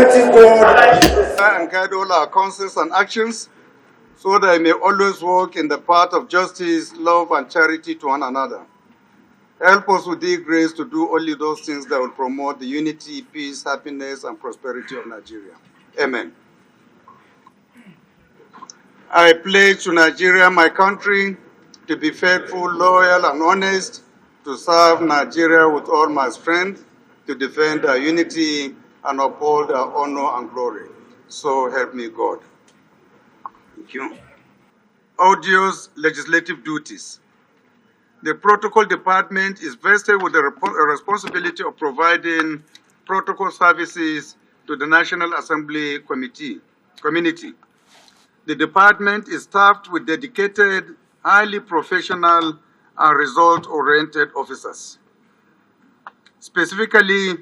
Almighty God and guide all our counsels and actions, so that I may always walk in the path of justice, love, and charity to one another. Help us with the grace to do only those things that will promote the unity, peace, happiness, and prosperity of Nigeria. Amen. I pledge to Nigeria, my country, to be faithful, loyal, and honest, to serve Nigeria with all my strength, to defend our unity and uphold our honor and glory. So help me God. Thank you. Odious legislative duties. The Protocol Department is vested with the responsibility of providing protocol services to the National Assembly community. The department is staffed with dedicated, highly professional, and result-oriented officers. Specifically,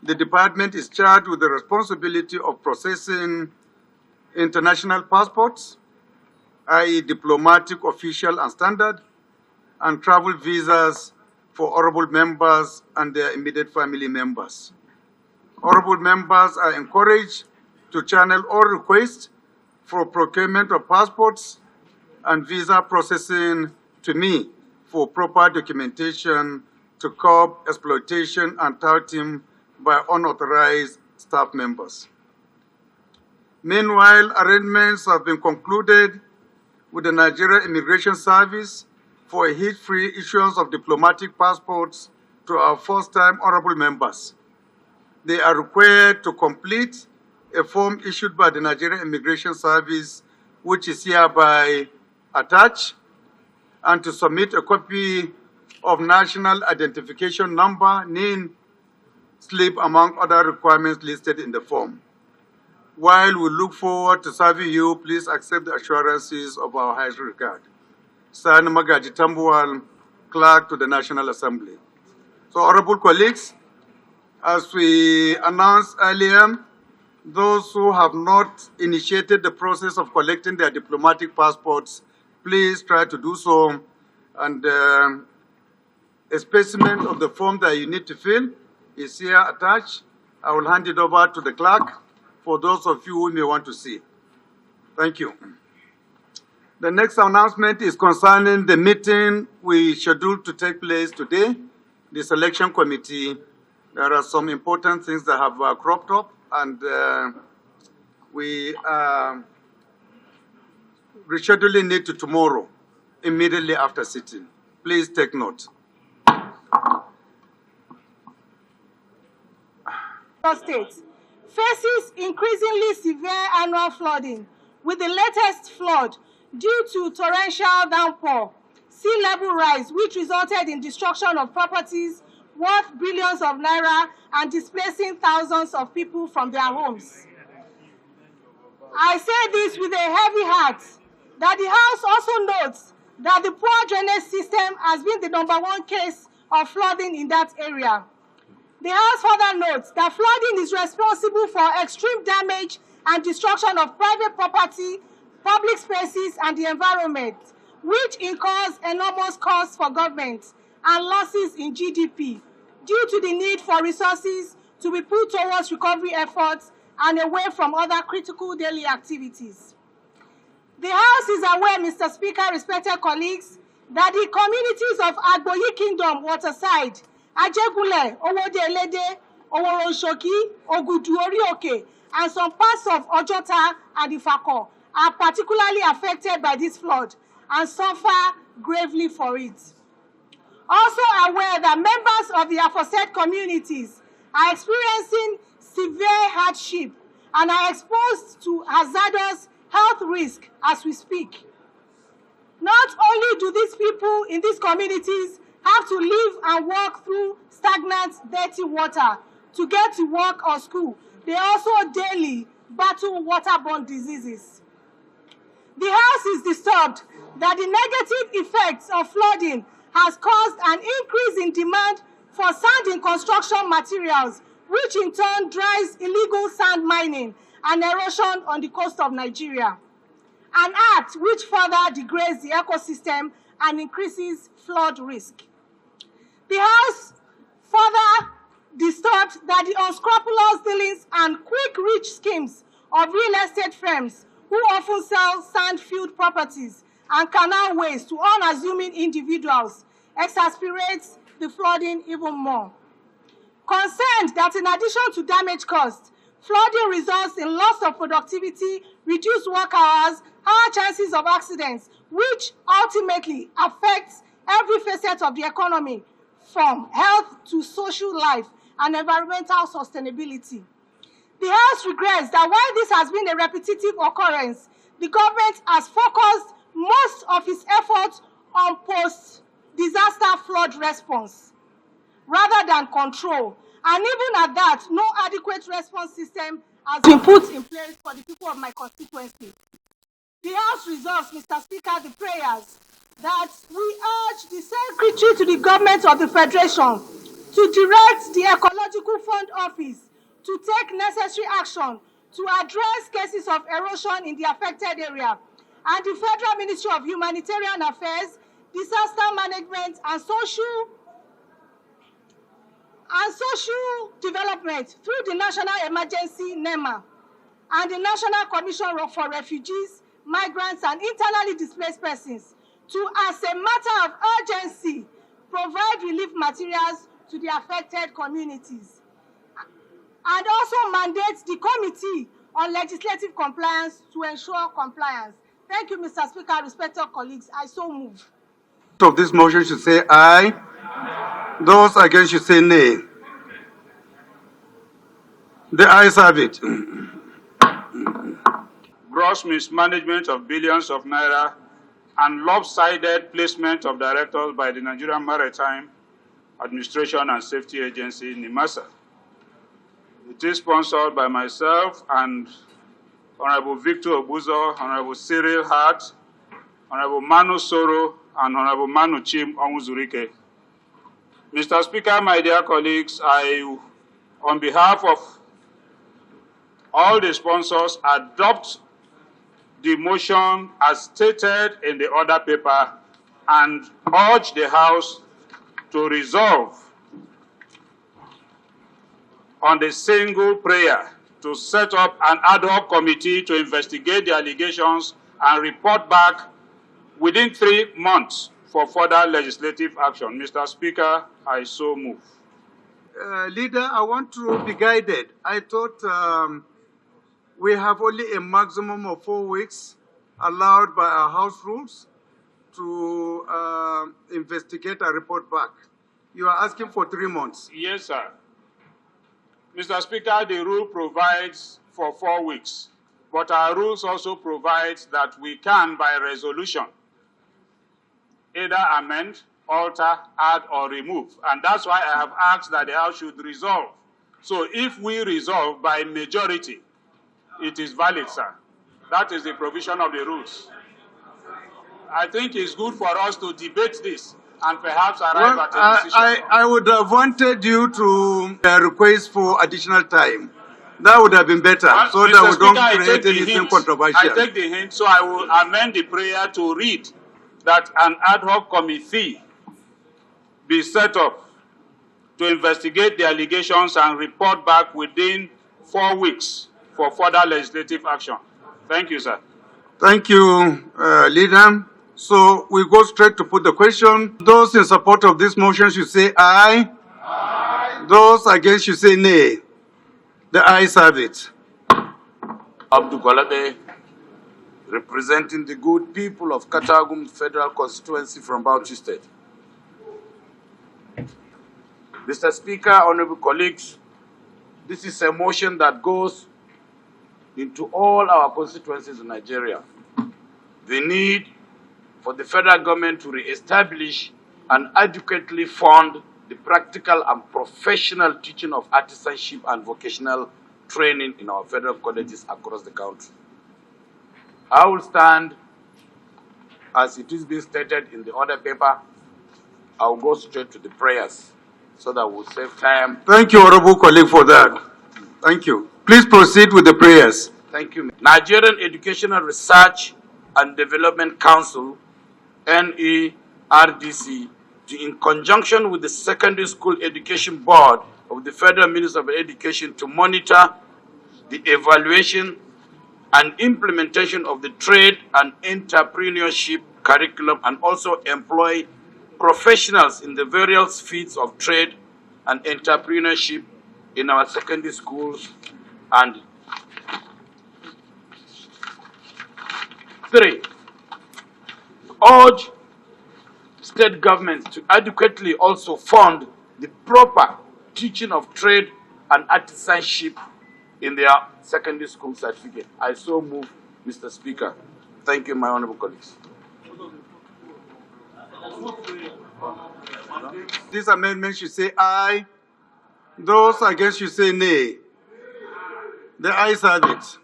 the department is charged with the responsibility of processing international passports, i.e. diplomatic, official, and standard, and travel visas for honorable members and their immediate family members. Honorable members are encouraged to channel all requests for procurement of passports and visa processing to me for proper documentation to curb exploitation and touting by unauthorized staff members. Meanwhile, arrangements have been concluded with the Nigeria Immigration Service for a hit-free issuance of diplomatic passports to our first-time honorable members. They are required to complete a form issued by the Nigeria Immigration Service, which is hereby attached, and to submit a copy of National Identification Number, NIN, slip, among other requirements listed in the form. While we look forward to serving you, please accept the assurances of our highest regard. Signed, Magaji Tambuwal, Clerk to the National Assembly. So, honorable colleagues, as we announced earlier, those who have not initiated the process of collecting their diplomatic passports, please try to do so. And a specimen of the form that you need to fill is here attached. I will hand it over to the clerk for those of you who may want to see. Thank you. The next announcement is concerning the meeting we scheduled to take place today, the selection committee. There are some important things that have cropped up, and we are rescheduling it to tomorrow, immediately after sitting. Please take note. State faces increasingly severe annual flooding, with the latest flood due to torrential downpour, sea level rise, which resulted in destruction of properties worth billions of naira and displacing thousands of people from their homes. I say this with a heavy heart, that the House also notes that the poor drainage system has been the #1 case of flooding in that area. The House further notes that flooding is responsible for extreme damage and destruction of private property, public spaces, and the environment, which incurs enormous costs for government and losses in GDP due to the need for resources to be put towards recovery efforts and away from other critical daily activities. The House is aware, Mr. Speaker, respected colleagues, that the communities of Agboyi Kingdom, Waterside, Ajegule, Owode-Elede, Oworonshoki, Ogudu Orioke, and some parts of Ojota and Ifako are particularly affected by this flood and suffer gravely for it. Also aware that members of the aforesaid communities are experiencing severe hardship and are exposed to hazardous health risk as we speak. Not only do these people in these communities have to live and walk through stagnant, dirty water to get to work or school, they also daily battle waterborne diseases. The House is disturbed that the negative effects of flooding has caused an increase in demand for sand in construction materials, which in turn drives illegal sand mining and erosion on the coast of Nigeria, an act which further degrades the ecosystem and increases flood risk. The House further disturbed that the unscrupulous dealings and quick rich of real estate firms who often sell sand-filled properties and canal ways to unassuming individuals exacerbates the flooding even more. Concerned that in addition to damage caused, flooding results in loss of productivity, reduced work hours, higher chances of accidents, which ultimately affects every facet of the economy, from health to social life and environmental sustainability. The House regrets that while this has been a repetitive occurrence, the government has focused most of its efforts on post-disaster flood response rather than control. And even at that, no adequate response system has been put in place for the people of my constituency. The House resolves, Mr. Speaker, the prayers that we urge the Secretary to the Government of the Federation to direct the Ecological Fund Office to take necessary action to address cases of erosion in the affected area, and the Federal Ministry of Humanitarian Affairs, Disaster Management and Social Development through the National Emergency NEMA and the National Commission for Refugees, Migrants and Internally Displaced Persons to, as a matter of urgency, provide relief materials to the affected communities, and also mandate the Committee on Legislative Compliance to ensure compliance. Thank you, Mr. Speaker. Respected colleagues, I so move. Of this motion should say aye. Those against should say nay. The ayes have it. Gross mismanagement of billions of naira and lopsided placement of directors by the Nigerian Maritime Administration and Safety Agency, NIMASA. It is sponsored by myself and Honorable Victor Obuzo, Honorable Cyril Hart, Honorable Manu Soro, and Honorable Manu Chim Onwuzurike. Mr. Speaker, my dear colleagues, I, on behalf of all the sponsors, adopt the motion as stated in the order paper and urge the House to resolve on the single prayer to set up an ad hoc committee to investigate the allegations and report back within 3 months for further legislative action. Mr. Speaker, I so move. Leader, I want to be guided. I thought we have only a maximum of 4 weeks allowed by our House rules to investigate and report back. You are asking for 3 months. Yes, sir. Mr. Speaker, the rule provides for 4 weeks, but our rules also provide that we can, by resolution, either amend, alter, add, or remove. And that's why I have asked that the House should resolve. So if we resolve by majority, it is valid, sir. That is the provision of the rules. I think it's good for us to debate this and perhaps arrive at a decision. I would have wanted you to request for additional time. That would have been better, so Mr. that we Speaker, don't create anything controversial. I take the hint, so I will amend the prayer to read that an ad hoc committee be set up to investigate the allegations and report back within 4 weeks for further legislative action. Thank you, sir. Thank you, Leader. So we go straight to put the question. Those in support of this motion should say aye. Aye. Those against should say nay. The ayes have it. Abdul Gwalabe, representing the good people of Katagum Federal Constituency from Bauchi State. Mr. Speaker, honorable colleagues, this is a motion that goes into all our constituencies in Nigeria. The need for the federal government to re-establish and adequately fund the practical and professional teaching of artisanship and vocational training in our federal colleges across the country. I will stand as it is being stated in the order paper. I will go straight to the prayers so that we'll save time. Thank you, honorable colleague, for that. Thank you. Please proceed with the prayers. Thank you. Nigerian Educational Research and Development Council, NERDC, in conjunction with the Secondary School Education Board of the Federal Ministry of Education, to monitor the evaluation and implementation of the trade and entrepreneurship curriculum, and also employ professionals in the various fields of trade and entrepreneurship in our secondary schools. And 3, urge state governments to adequately also fund the proper teaching of trade and artisanship in their secondary school certificate. I so move, Mr. Speaker. Thank you, my honorable colleagues. This amendment should say aye. Those against should say nay. The ayes have it.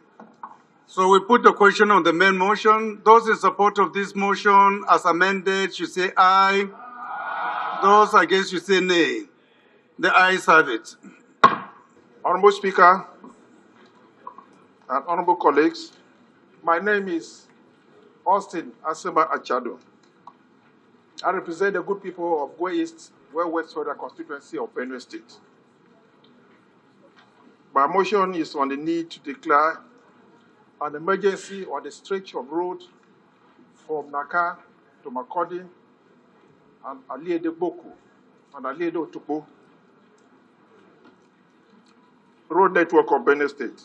So we put the question on the main motion. Those in support of this motion as amended should say aye. Those against should say nay. The ayes have it. Honorable Speaker and honorable colleagues, my name is Austin Asema Achado. I represent the good people of Gwe East, West Federal Constituency of Benue State. My motion is on the need to declare an emergency on the stretch of road from Naka to Makodi and Aliede Boku and Aliede Otupo road network of Benue State.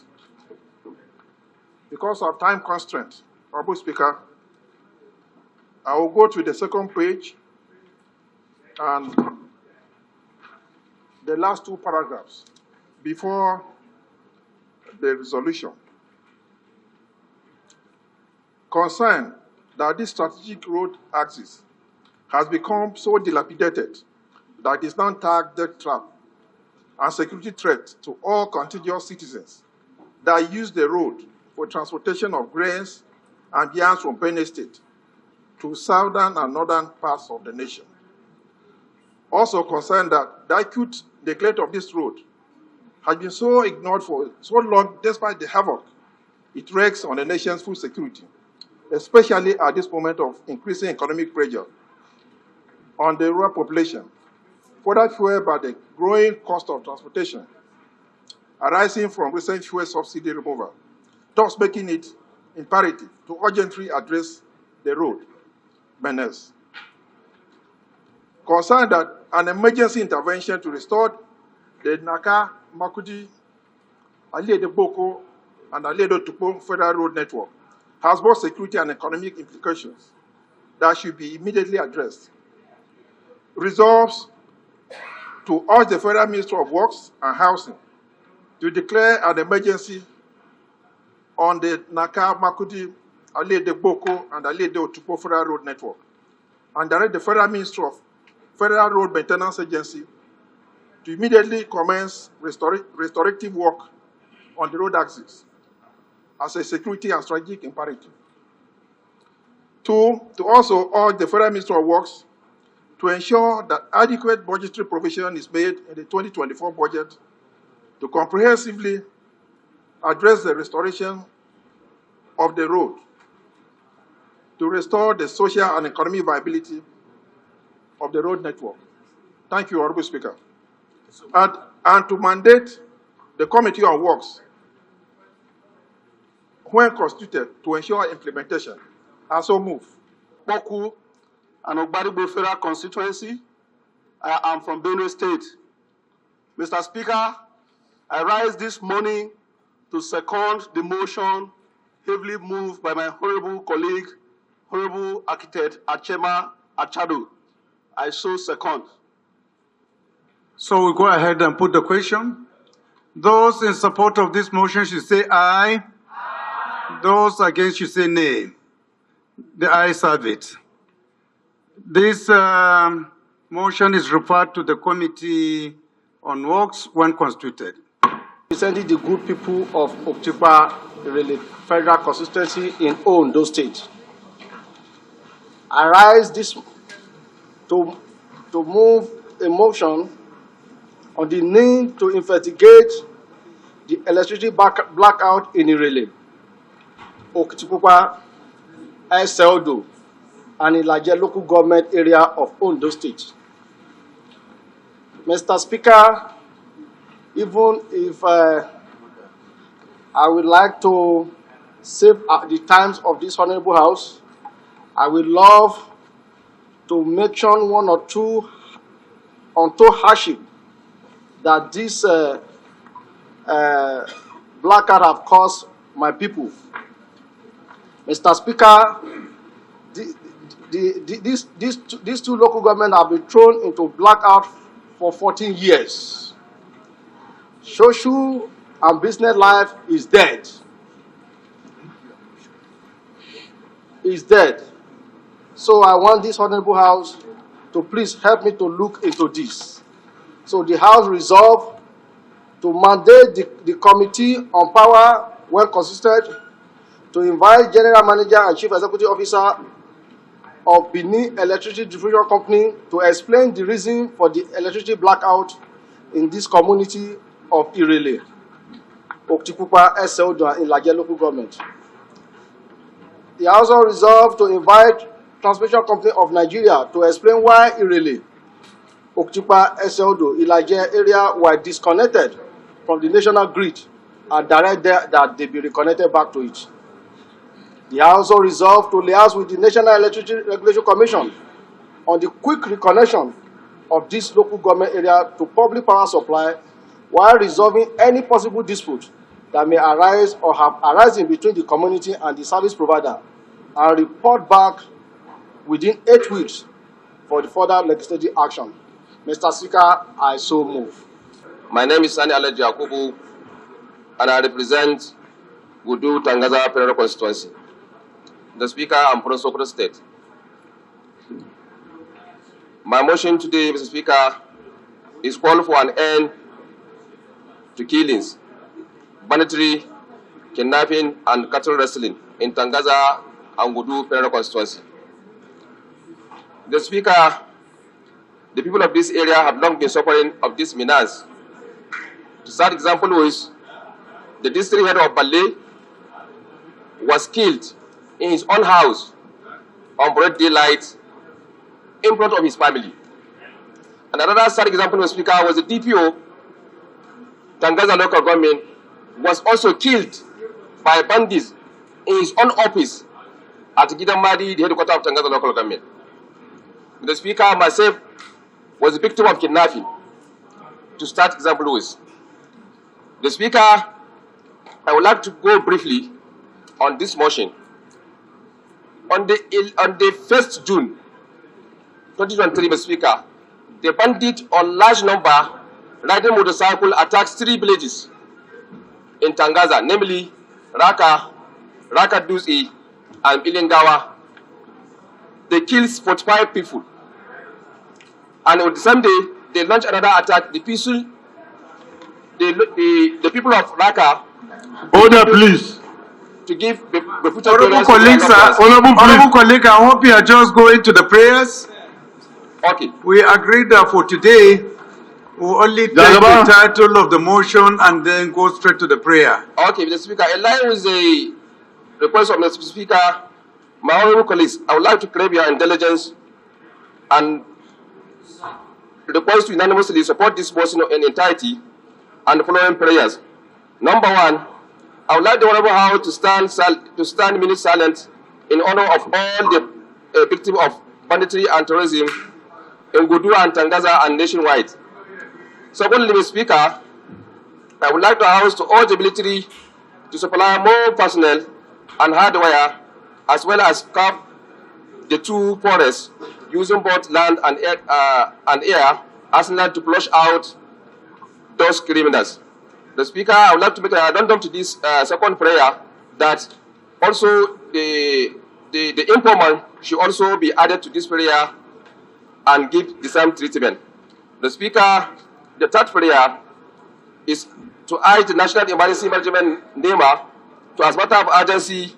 Because of time constraint, Honorable Speaker, I will go to the second page and the last 2 paragraphs before the resolution. Concerned that this strategic road axis has become so dilapidated that it is now tagged death trap and security threat to all contiguous citizens that use the road for transportation of grains and yams from Benue State to southern and northern parts of the nation. Also concerned that the acute neglect of this road has been so ignored for so long despite the havoc it wreaks on the nation's food security, especially at this moment of increasing economic pressure on the rural population, further fueled by the growing cost of transportation arising from recent fuel subsidy removal, thus making it imperative to urgently address the road menace. Concerned that an emergency intervention to restore the Naka, Makudi, Aliede Boko, and Aliede Otupo Federal Road Network has both security and economic implications that should be immediately addressed. Resolves to urge the Federal Ministry of Works and Housing to declare an emergency on the Naka, Makudi, Aliede Boko, and Aliede Otupo Federal Road Network, and direct the Federal Ministry of Federal Road Maintenance Agency to immediately commence restorative work on the road axis as a security and strategic imperative. 2, to also urge the Federal Ministry of Works to ensure that adequate budgetary provision is made in the 2024 budget to comprehensively address the restoration of the road, to restore the social and economic viability of the road network. Thank you, Honorable Speaker. And to mandate the Committee on Works, when constituted, to ensure implementation. I so move. Boku and Ogbarigbo Federal Constituency. I am from Benue State. Mr. Speaker, I rise this morning to second the motion heavily moved by my honorable colleague, Honorable Architect Achema Achado. I so second. So we go ahead and put the question. Those in support of this motion should say aye. Aye. Those against should say nay. The ayes have it. This motion is referred to the Committee on Works when constituted. Representing the good people of Oktipa Federal Constituency in Ondo State. I rise this to move a motion on the need to investigate the electricity blackout in Irele, Okitipupa, Eseldo, and Ilaje local government area of Ondo State. Mr. Speaker, even if I would like to save the times of this honorable house, I would love to mention one or two untold hardship that this blackout have caused my people. Mr. Speaker, these two local governments have been thrown into blackout for 14 years. Social and business life is dead. Is dead. So I want this honorable house to please help me to look into this. So the house resolved to mandate the committee on power, when constituted, to invite General Manager and Chief Executive Officer of Benin Electricity Distribution Company to explain the reason for the electricity blackout in this community of Irele, Oktikupa, Eseodo, in Laje local government. He also resolved to invite Transmission Company of Nigeria to explain why Irele, Oktikupa, Eseodo, Ilaje area were disconnected from the national grid and direct that they be reconnected back to it. He also resolved to liaise with the National Electricity Regulation Commission on the quick reconnection of this local government area to public power supply while resolving any possible dispute that may arise or have arisen between the community and the service provider, and report back within 8 weeks for the further legislative action. Mr. Speaker, I so move. My name is Sani Alhaji Yakubu, and I represent Gudu Tangaza Federal Constituency. The Speaker, I'm from Sokoto State. My motion today, Mr. Speaker, is call for an end to killings, banditry, kidnapping, and cattle wrestling in Tangaza and Gudu Federal Constituency. The Speaker, the people of this area have long been suffering of this menace. To start example is the district head of Ballet was killed in his own house on broad daylight in front of his family. And another sad example, Mr. Speaker, was the DPO, Tangaza local government, was also killed by bandits in his own office at Gidamadi, the headquarters of Tangaza local government. The Speaker, myself, was a victim of kidnapping. To start example with, the Speaker, I would like to go briefly on this motion. On the 1st June 2023, Mr. Speaker, the bandit on large number riding motorcycle attacks 3 villages in Tangaza, namely Raka Duzi, and Ilingawa. They killed 45 people. And on the same day, they launched another attack. The people of Raka. Order, please. To give Honorable colleagues, honorable colleague, I hope you are just going to the prayers. Okay. We agreed that for today, we'll only take the title of the motion and then go straight to the prayer. Okay, Mr. Speaker, in line with the request of Mr. Speaker, my honorable colleagues, I would like to crave your indulgence and request to unanimously support this motion in entirety and the following prayers. Number 1, I would like the honorable house to stand minute silent in honor of all the victims of banditry and terrorism in Gudu and Tangaza and nationwide. Secondly, Mr. Speaker, I would like the house to urge the military to supply more personnel and hardware, as well as cap the 2 forests using both land and air as needed to flush out those criminals. The Speaker, I would like to make an addendum to this second prayer that also the informant should also be added to this prayer and give the same treatment. The Speaker, the third prayer is to urge the National Emergency Management NEMA to, as matter of urgency,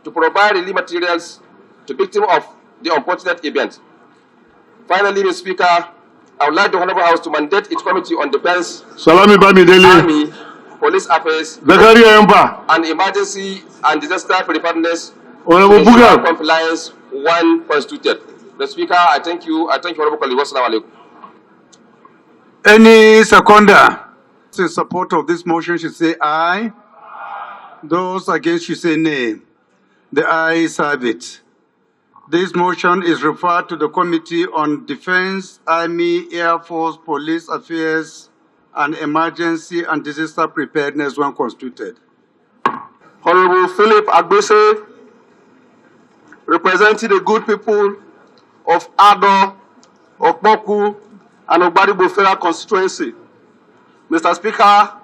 to provide relief materials to victims of the unfortunate event. Finally, Mr. Speaker, I would like the Honorable House to mandate its Committee on Defense, Army, Police Affairs, and Emergency and Disaster Preparedness to compliance when constituted. The Speaker, I thank you. I thank you, Honorable colleague. Wassalamu alaikum. Any seconder in support of this motion should say aye. Those against should say nay. The ayes have it. This motion is referred to the Committee on Defense, Army, Air Force, Police Affairs, and Emergency and Disaster Preparedness when constituted. Honorable Philip Agbese, representing the good people of Ado, Okpoku, and Ogbarigbo Federal Constituency. Mr. Speaker, I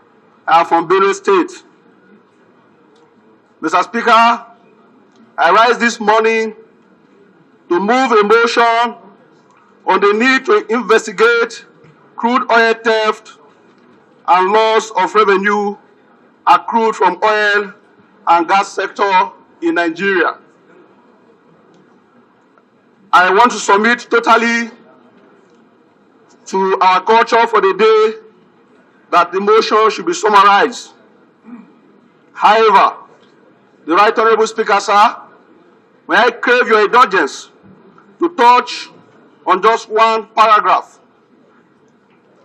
am from Benue State. Mr. Speaker, I rise this morning to move a motion on the need to investigate crude oil theft and loss of revenue accrued from oil and gas sector in Nigeria. I want to submit totally to our culture for the day that the motion should be summarized. However, the Right Honorable Speaker, sir, may I crave your indulgence to touch on just one paragraph.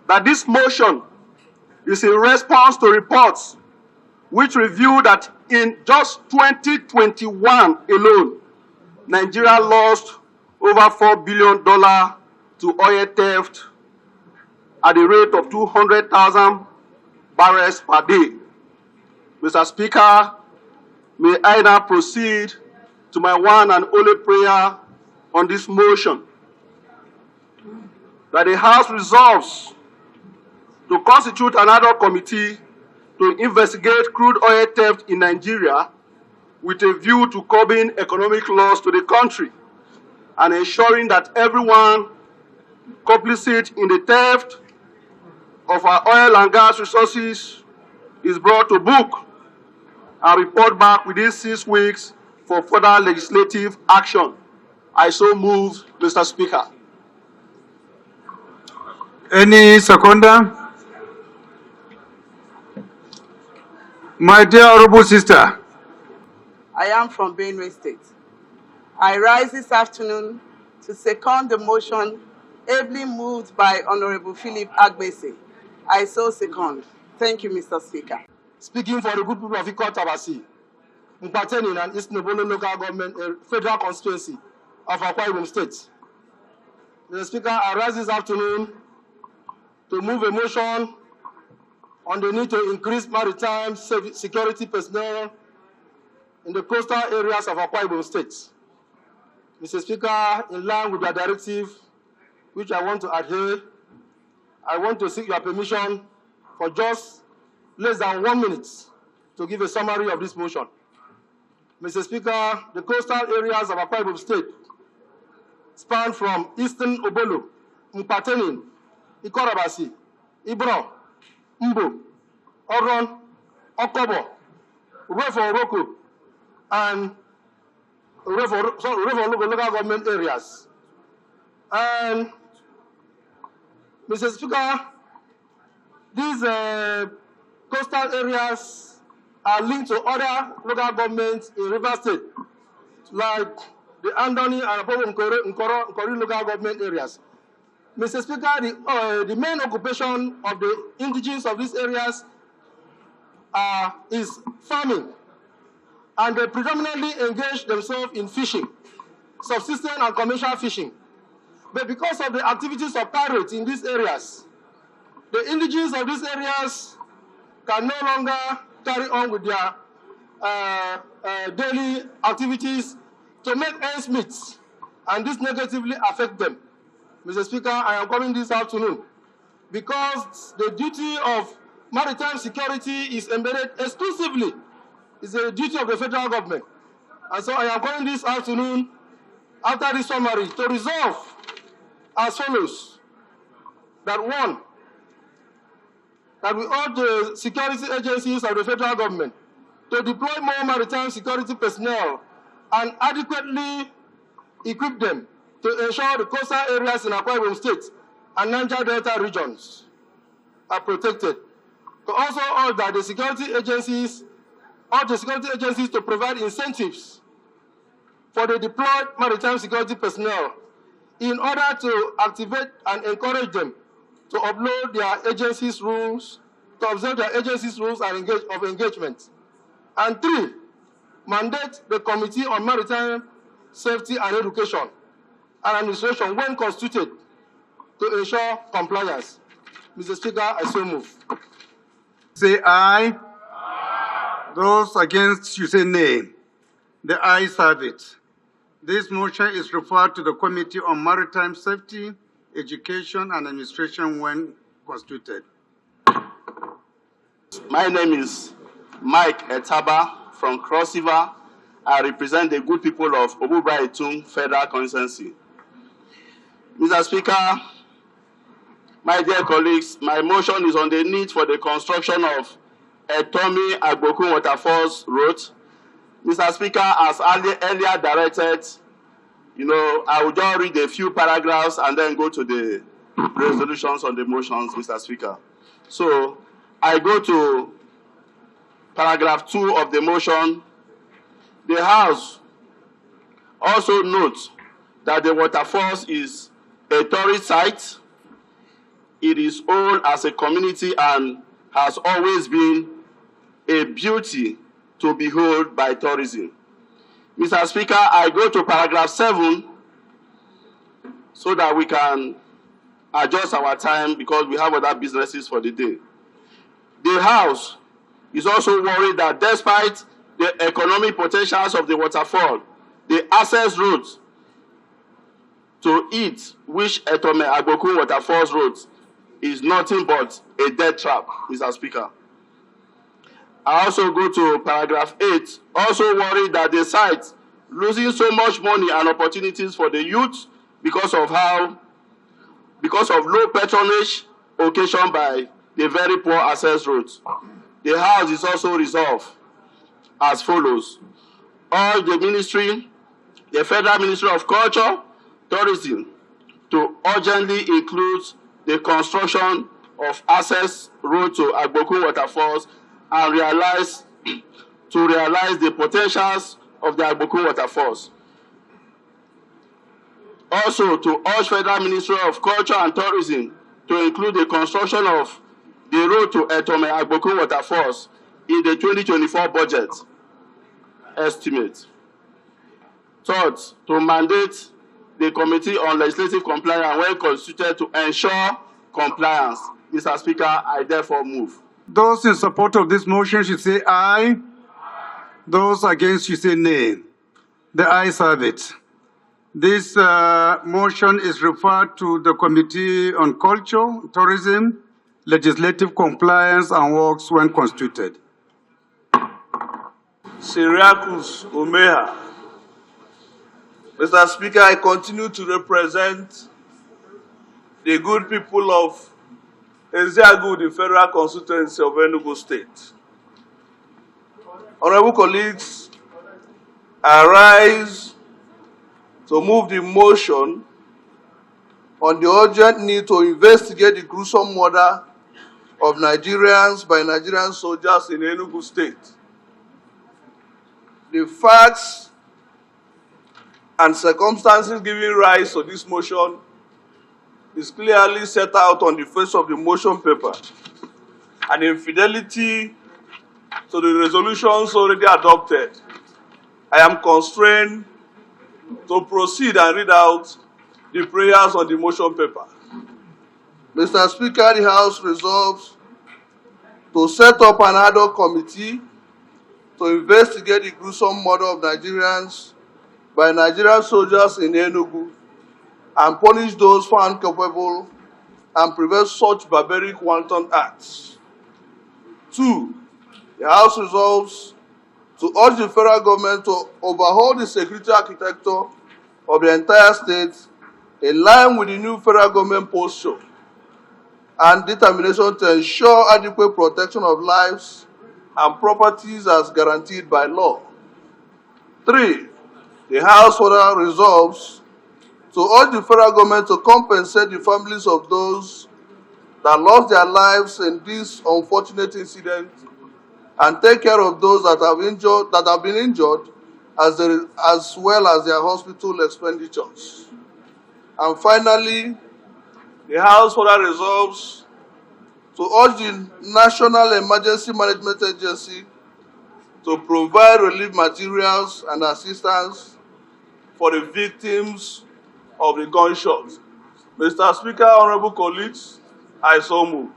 That this motion is in response to reports which reveal that in just 2021 alone, Nigeria lost over $4 billion to oil theft at the rate of 200,000 barrels per day. Mr. Speaker, may I now proceed to my one and only prayer on this motion. That the House resolves to constitute another committee to investigate crude oil theft in Nigeria with a view to curbing economic loss to the country and ensuring that everyone complicit in the theft of our oil and gas resources is brought to book and report back within 6 weeks for further legislative action. I so move, Mr. Speaker. Any seconder? My dear honorable sister. I am from Benue State. I rise this afternoon to second the motion ably moved by Honorable Philip Agbese. I so second. Thank you, Mr. Speaker. Speaking for the good people of Ikot Abasi, Mpatenin and East Nobolo Local Government Federal Constituency of Akwa Ibom State. Mr. Speaker, I rise this afternoon to move a motion on the need to increase maritime security personnel in the coastal areas of Akwa Ibom State. Mr. Speaker, in line with your directive, which I want to adhere, I want to seek your permission for just less than 1 minute to give a summary of this motion. Mr. Speaker, the coastal areas of Akwa Ibom State span from Eastern Obolo, Mpatenin, Ikot Abasi, Ibro, Mbo, Oron, Okobo, Urefo Oroko, and Urefo local government areas. And Mr. Speaker, these coastal areas are linked to other local governments in River State, like the Andoni and Apobo Nkori local government areas. Mr. Speaker, the main occupation of the indigenes of these areas is farming, and they predominantly engage themselves in fishing, subsistence and commercial fishing. But because of the activities of pirates in these areas, the indigenes of these areas can no longer carry on with their daily activities to make ends meet, and this negatively affects them. Mr. Speaker, I am coming this afternoon because the duty of maritime security is embedded exclusively. It's a duty of the federal government. And so I am coming this afternoon, after this summary, to resolve as follows. That one, that we urge the security agencies of the federal government to deploy more maritime security personnel and adequately equip them to ensure the coastal areas in Akwa Ibom State and Niger Delta regions are protected. To also urge that the security agencies to provide incentives for the deployed maritime security personnel in order to activate and encourage them to upload their agency's rules, to observe their agency's rules of engagement. And 3, mandate the Committee on Maritime Safety and Education and Administration, when constituted, to ensure compliance. Mr. Speaker, I so move. Say aye. Those against, you say nay. The ayes have it. This motion is referred to the Committee on Maritime Safety, Education, and Administration when constituted. My name is Mike Etaba from Cross River. I represent the good people of Obubra-Itum Federal Constituency. Mr. Speaker, my dear colleagues, my motion is on the need for the construction of UTME Agbokun Waterfalls Road. Mr. Speaker, as earlier directed, I will just read a few paragraphs and then go to the resolutions on the motions, Mr. Speaker. So, I go to paragraph 2 of the motion. The House also notes that the waterfalls is a tourist site. It is owned as a community and has always been a beauty to behold by tourism. Mr. Speaker, I go to paragraph 7 so that we can adjust our time because we have other businesses for the day. The House is also worried that despite the economic potentials of the waterfall, the access routes to it, which UTME Agbokun Waterfalls Road, is nothing but a death trap, Mr. Speaker. I also go to paragraph 8, also worried that the site losing so much money and opportunities for the youth because of low patronage occasioned by the very poor access roads. The House is also resolved as follows. All the Federal Ministry of Culture, Tourism, to urgently include the construction of access road to Agbokun Waterfalls and realize the potentials of the Agbokun Waterfalls. Also, to urge Federal Ministry of Culture and Tourism to include the construction of the road to UTME Agbokun Waterfalls in the 2024 budget estimate. Third, to mandate the Committee on Legislative Compliance when constituted to ensure compliance. Mr. Speaker, I therefore move. Those in support of this motion should say aye. Those against should say nay. The ayes have it. This motion is referred to the Committee on Culture, Tourism, Legislative Compliance and Works when constituted. Siriakus Umeha. Mr. Speaker, I continue to represent the good people of Eziagu, the Federal Constituency of Enugu State. Honorable colleagues, I rise to move the motion on the urgent need to investigate the gruesome murder of Nigerians by Nigerian soldiers in Enugu State. The facts and circumstances giving rise to this motion is clearly set out on the face of the motion paper. And in fidelity to the resolutions already adopted, I am constrained to proceed and read out the prayers on the motion paper. Mr. Speaker, the House resolves to set up an ad hoc committee to investigate the gruesome murder of Nigerians by Nigerian soldiers in Enugu and punish those found culpable and prevent such barbaric wanton acts. 2, the House resolves to urge the federal government to overhaul the security architecture of the entire state in line with the new federal government posture and determination to ensure adequate protection of lives and properties as guaranteed by law. 3, the House further resolves to urge the federal government to compensate the families of those that lost their lives in this unfortunate incident and take care of those that have been injured as well as their hospital expenditures. And finally, the House further resolves to urge the National Emergency Management Agency to provide relief materials and assistance for the victims of the gunshots. Mr. Speaker, honorable colleagues, I so move.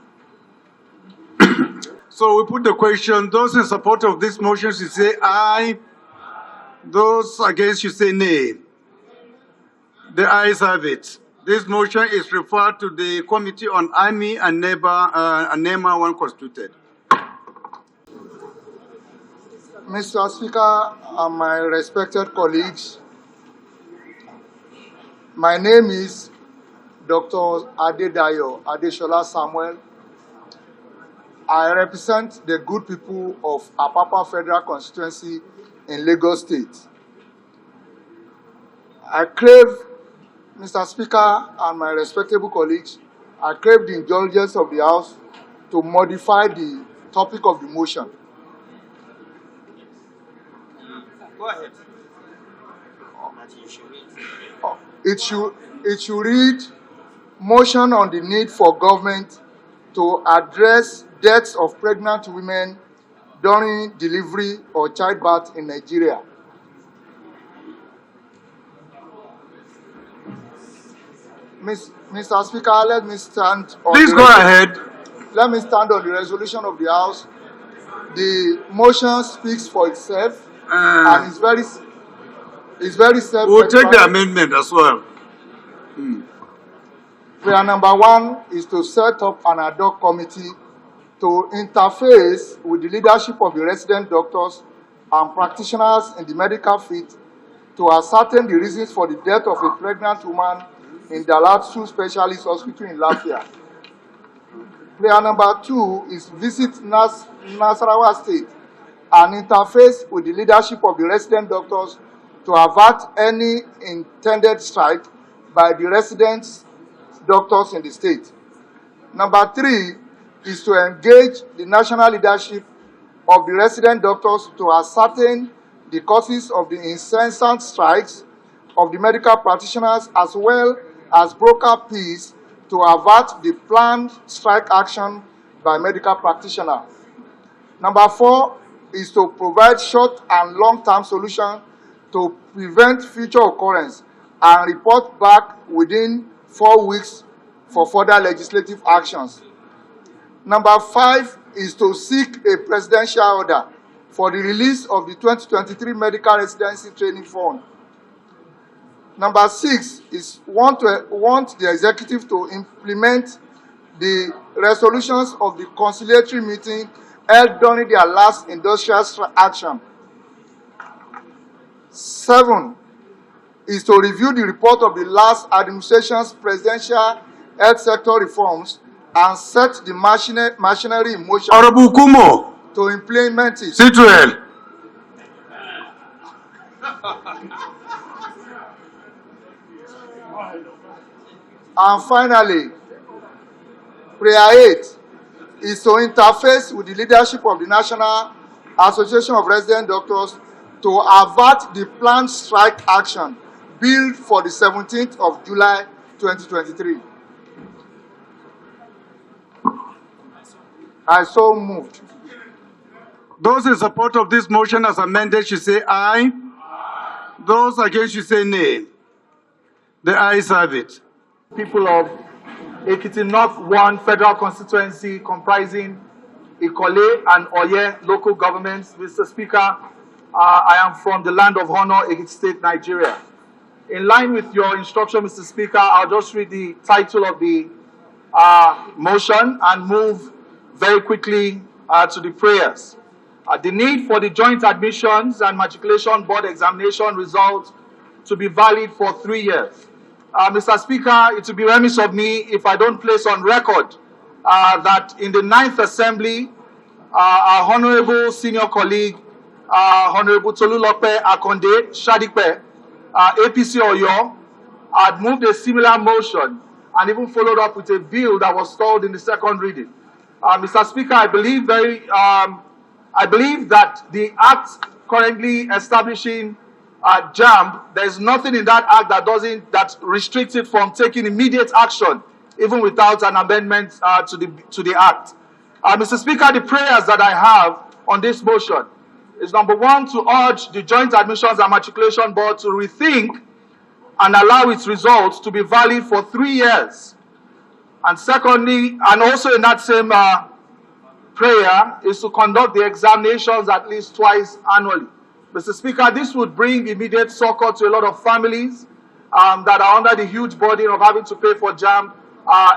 So we put the question. Those in support of this motion should say aye. Those against should say nay. The ayes have it. This motion is referred to the Committee on Army and NEMA when constituted. Mr. Speaker and my respected colleagues, my name is Dr. Adedayo Adeshola Samuel. I represent the good people of Apapa Federal Constituency in Lagos State. I crave, Mr. Speaker and my respectable colleagues, I crave the indulgence of the House to modify the topic of the motion. Go ahead. It should read, motion on the need for government to address deaths of pregnant women during delivery or childbirth in Nigeria. Mr. Speaker, let me stand on Please go ahead. Let me stand on the resolution of the House. The motion speaks for itself and it's very self-explanatory. We'll take the amendment as well. Prayer number 1 is to set up an ad hoc committee to interface with the leadership of the resident doctors and practitioners in the medical field to ascertain the reasons for the death of a pregnant woman in the Dalatsu Specialist Hospital in Lafia. Prayer number 2 is visit Nasarawa State and interface with the leadership of the resident doctors to avert any intended strike by the resident doctors in the state. Number 3 is to engage the national leadership of the resident doctors to ascertain the causes of the incessant strikes of the medical practitioners as well as broker peace to avert the planned strike action by medical practitioners. Number 4 is to provide short and long-term solutions to prevent future occurrence and report back within 4 weeks for further legislative actions. Number 5 is to seek a presidential order for the release of the 2023 Medical Residency Training Fund. Number 6 is want the executive to implement the resolutions of the conciliatory meeting held during their last industrial action. 7 is to review the report of the last administration's presidential health sector reforms and set the machinery in motion Honorable Kumo, to implement it. Situel. And finally, prayer 8 is to interface with the leadership of the National Association of Resident Doctors to avert the planned strike action billed for the 17th of July 2023. I so moved. Those in support of this motion as amended should say aye. Those against should say nay. The ayes have it. People of Ekiti North 1 Federal Constituency comprising Ikole and Oye local governments. Mr. Speaker, I am from the land of honor, Ekiti State, Nigeria. In line with your instruction, Mr. Speaker, I'll just read the title of the motion and move very quickly to the prayers. The need for the joint admissions and matriculation board examination results to be valid for 3 years. Mr. Speaker, it will be remiss of me if I don't place on record that in the 9th Assembly, our honorable senior colleague, Honorable Tolulope Akonde Shadipe, APC Oyo, had moved a similar motion and even followed up with a bill that was stalled in the second reading. Mr. Speaker, I believe that the act currently establishing JAMB, there is nothing in that act that restricts it from taking immediate action, even without an amendment to the act. Mr. Speaker, the prayers that I have on this motion is number one, to urge the Joint Admissions and Matriculation Board to rethink and allow its results to be valid for 3 years. And secondly, and also in that same prayer, is to conduct the examinations at least twice annually. Mr. Speaker, this would bring immediate succor to a lot of families that are under the huge burden of having to pay for JAMB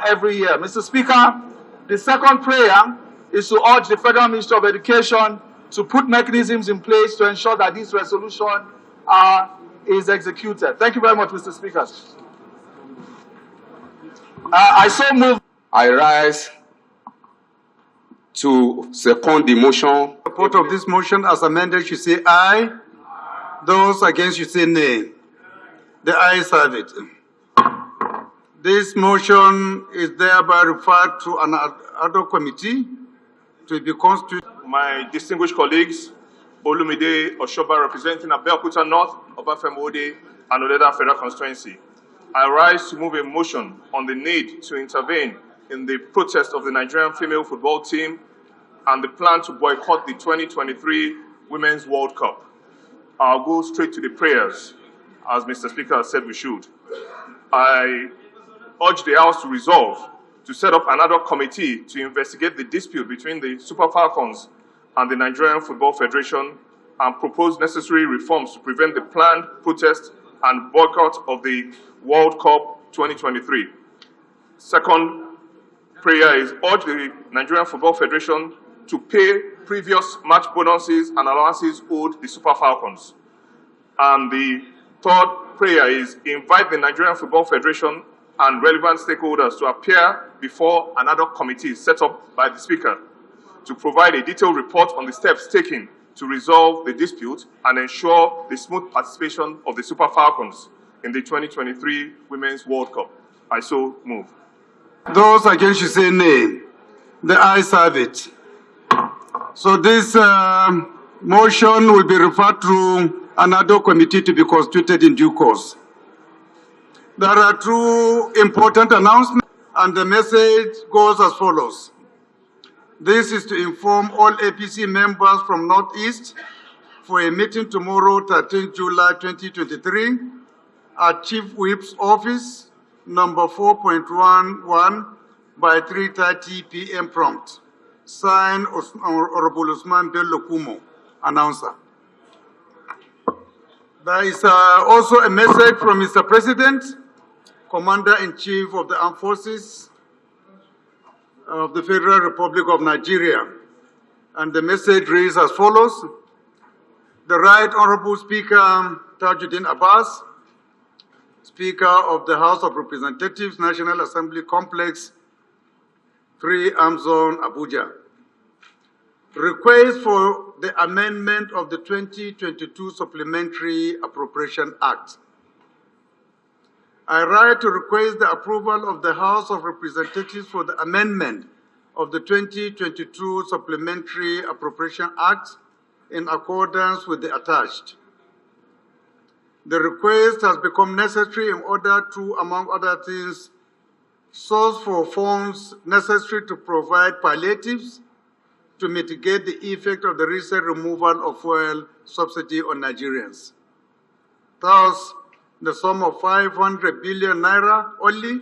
every year. Mr. Speaker, the second prayer is to urge the Federal Ministry of Education to put mechanisms in place to ensure that this resolution is executed. Thank you very much, Mr. Speaker. I so move. I rise to second the motion. Support of this motion as amended should say aye. Those against should say nay. The ayes have it. This motion is thereby referred to an other committee to be constituted. My distinguished colleagues, Olumide Oshoba representing Abeokuta North, Obafemi and Odeda Federal Constituency, I rise to move a motion on the need to intervene in the protest of the Nigerian female football team and the plan to boycott the 2023 Women's World Cup. I'll go straight to the prayers, as Mr. Speaker has said we should. I urge the House to resolve to set up another committee to investigate the dispute between the Super Falcons and the Nigerian Football Federation and propose necessary reforms to prevent the planned protest and boycott of the World Cup 2023. Second prayer is urge the Nigerian Football Federation to pay previous match bonuses and allowances owed the Super Falcons. And the third prayer is invite the Nigerian Football Federation and relevant stakeholders to appear before another committee set up by the Speaker to provide a detailed report on the steps taken to resolve the dispute and ensure the smooth participation of the Super Falcons in the 2023 Women's World Cup. I so move. Those against should say nay. The ayes have it. So this motion will be referred to another committee to be constituted in due course. There are two important announcements, and the message goes as follows. This is to inform all APC members from Northeast for a meeting tomorrow, 13 July 2023, at Chief Whip's office, number 4.11, by 3:30 p.m. prompt. Signed, Honorable Usman Bello Kumo, announcer. There is also a message from Mr. President, Commander-in-Chief of the Armed Forces of the Federal Republic of Nigeria. And the message reads as follows. The Right Honorable Speaker Tajuddin Abbas, Speaker of the House of Representatives, National Assembly Complex, 3 Arm Zone, Abuja. Request for the amendment of the 2022 Supplementary Appropriation Act. I write to request the approval of the House of Representatives for the amendment of the 2022 Supplementary Appropriation Act in accordance with the attached. The request has become necessary in order to, among other things, source for funds necessary to provide palliatives to mitigate the effect of the recent removal of fuel subsidy on Nigerians. Thus, the sum of 500 billion naira only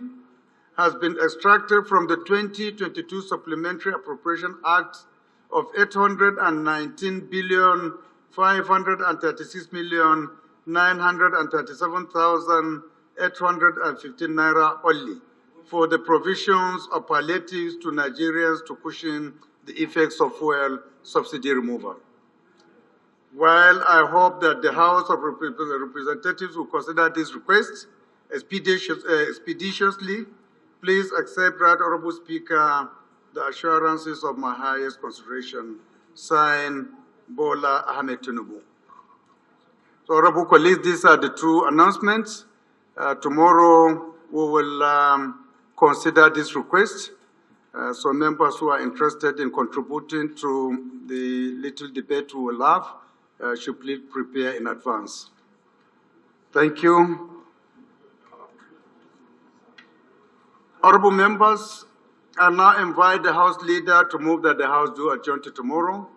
has been extracted from the 2022 Supplementary Appropriation Act of 819 billion 536 million 937,815 naira only for the provisions of palliatives to Nigerians to cushion the effects of fuel subsidy removal. While I hope that the House of Representatives will consider this request expeditiously, please accept, Right Honorable Speaker, the assurances of my highest consideration. Signed, Bola Ahmed Tinubu. So, Honorable colleagues, these are the two announcements. Tomorrow, we will consider this request. So members who are interested in contributing to the little debate we will have should please prepare in advance. Thank you. Honorable members, I now invite the House Leader to move that the House do adjourn to tomorrow.